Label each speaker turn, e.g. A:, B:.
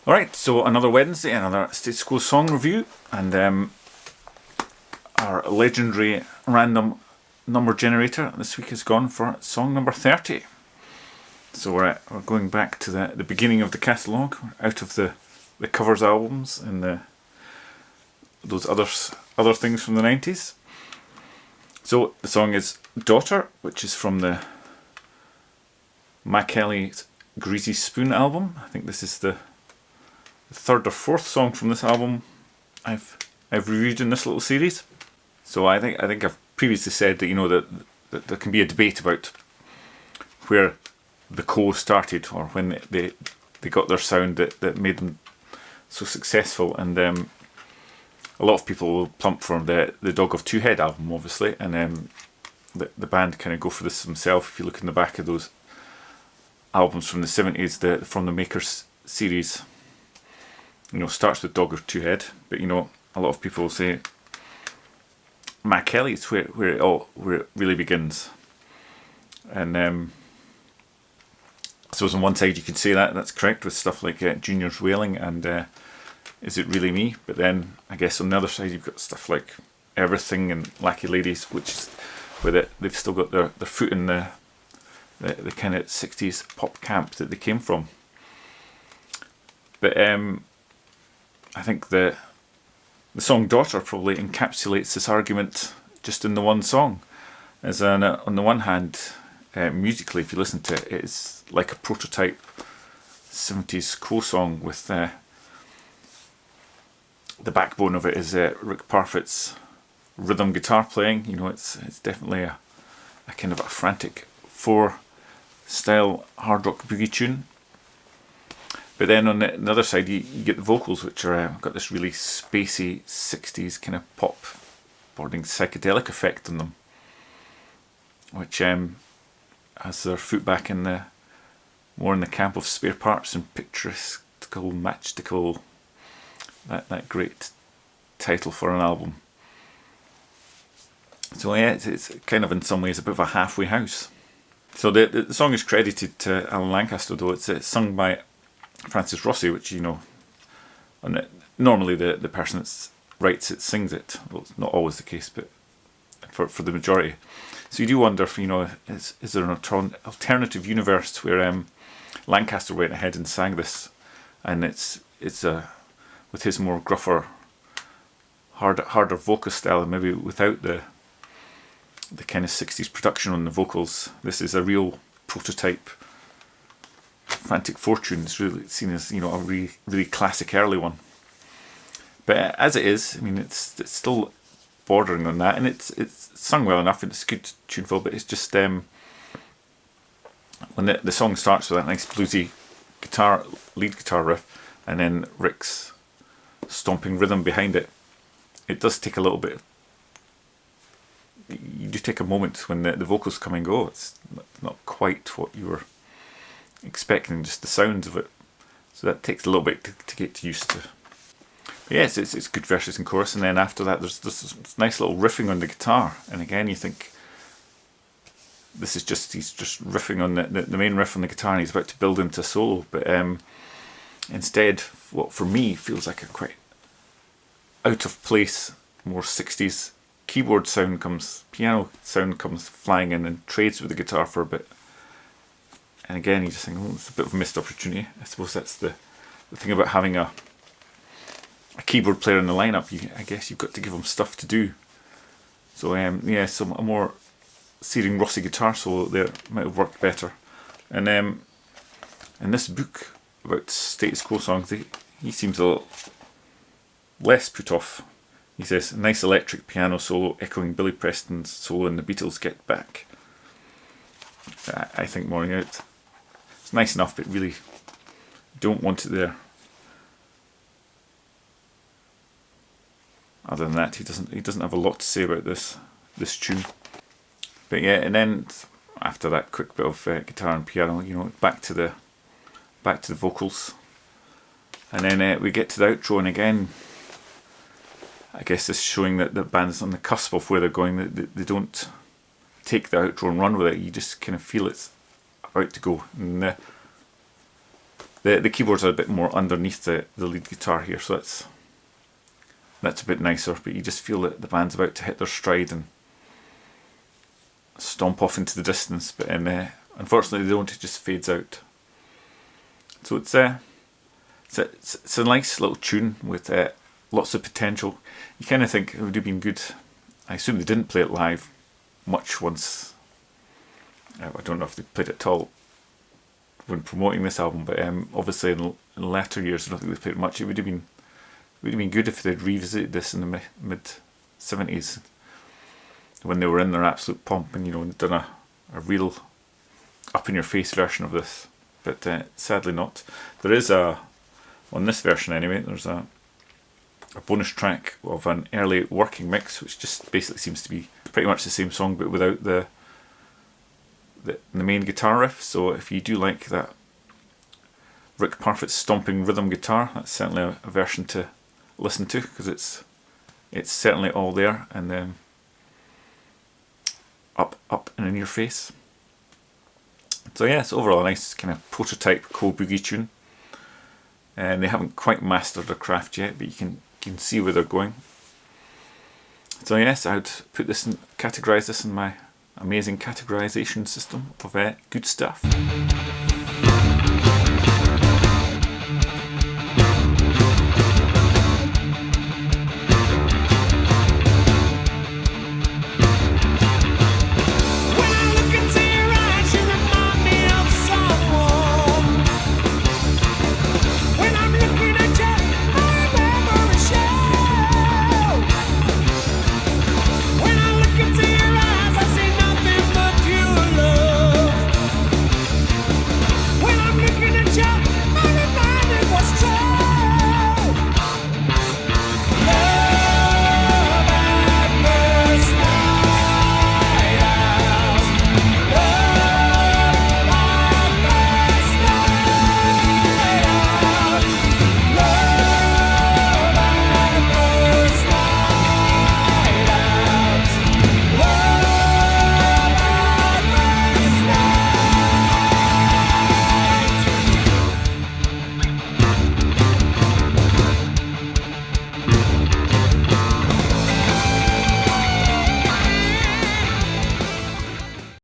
A: Alright, so another Wednesday, another Status Quo song review, and our legendary random number generator this week has gone for song number 30. So we're going back to the beginning of the catalogue, out of the covers albums and those other things from the 90s. So the song is Daughter, which is from the Kelly's Greasy Spoon album. I think this is the third or fourth song from this album I've reviewed in this little series. So I think I've previously said that that there can be a debate about where the Quo started, or when they got their sound that made them so successful, and a lot of people will plump for the Dog of Two Head album, obviously, and the band kind of go for this themselves. If you look in the back of those albums from the 70s, from the Makers series, starts with Dog of Two Head, but a lot of people will say Kelly is where it really begins. And I suppose on one side you could say that's correct with stuff like Junior's Wailing and Is It Really Me? But then I guess on the other side you've got stuff like Everything and Lackey Ladies, which is where they've still got their foot in the kind of 60s pop camp that they came from. But I think the song Daughter probably encapsulates this argument just in the one song. As on the one hand, musically, if you listen to it, it's like a prototype 70s Quo song with the backbone of it is Rick Parfitt's rhythm guitar playing. It's definitely a kind of a frantic 4 style hard rock boogie tune. But then on the other side, you get the vocals, which are got this really spacey 60s kind of pop, bordering psychedelic effect on them, which has their foot back in more in the camp of Spare Parts and Picturesque Matchstickle, that great title for an album. So yeah, it's kind of in some ways a bit of a halfway house. So the song is credited to Alan Lancaster, though it's sung by Francis Rossi, which normally the person that writes it sings it. Well, it's not always the case, but for the majority. So you do wonder if is there an alternative universe where Lancaster went ahead and sang this, and it's with his more gruffer, harder vocal style, and maybe without the kind of 60s production on the vocals. This is a real prototype Frantic Fortune. It's really seen as a really classic early one. But as it is, it's still bordering on that, and it's sung well enough, and it's good, tuneful. But it's just when the song starts with that nice bluesy lead guitar riff, and then Rick's stomping rhythm behind it, it does take a little bit. You do take a moment when the vocals come and go. It's not quite what you were expecting, just the sounds of it. So that takes a little bit to get used to. But yeah, it's good verses and chorus, and then after that there's this nice little riffing on the guitar, and again you think he's just riffing on the main riff on the guitar, and he's about to build into a solo. But instead, what for me feels like a quite out of place, more 60s keyboard sound piano sound comes flying in and trades with the guitar for a bit. And again, you just think, it's a bit of a missed opportunity. I suppose that's the thing about having a keyboard player in the lineup. I guess you've got to give them stuff to do. So a more searing Rossi guitar solo there might have worked better. And in this book about Status Quo songs, he seems a little less put off. He says, nice electric piano solo echoing Billy Preston's solo in The Beatles' Get Back. I think more, it's nice enough, but really don't want it there. Other than that, he doesn't have a lot to say about this tune. But yeah, and then after that quick bit of guitar and piano, back to the vocals, and then we get to the outro, and again, I guess this is showing that the band's on the cusp of where they're going. They don't take the outro and run with it. You just kind of feel it's about to go. And the The keyboards are a bit more underneath the lead guitar here, so that's a bit nicer, but you just feel that the band's about to hit their stride and stomp off into the distance, but unfortunately they don't, it just fades out. So it's a nice little tune with lots of potential. You kind of think it would have been good. I assume they didn't play it live much once. I don't know if they played it at all when promoting this album, but obviously in latter years I don't think they played it much. It would have been good if they'd revisited this in the mid-70s when they were in their absolute pomp and done a real up-in-your-face version of this. But sadly not. There is on this version anyway, there's a bonus track of an early working mix, which just basically seems to be pretty much the same song but without the main guitar riff. So if you do like that Rick Parfitt's stomping rhythm guitar, that's certainly a version to listen to, because it's certainly all there and then up and in your face. So yeah, it's overall a nice kind of prototype Quo boogie tune, and they haven't quite mastered their craft yet, but you can see where they're going. So yes, I would categorise this in my amazing categorisation system of good stuff.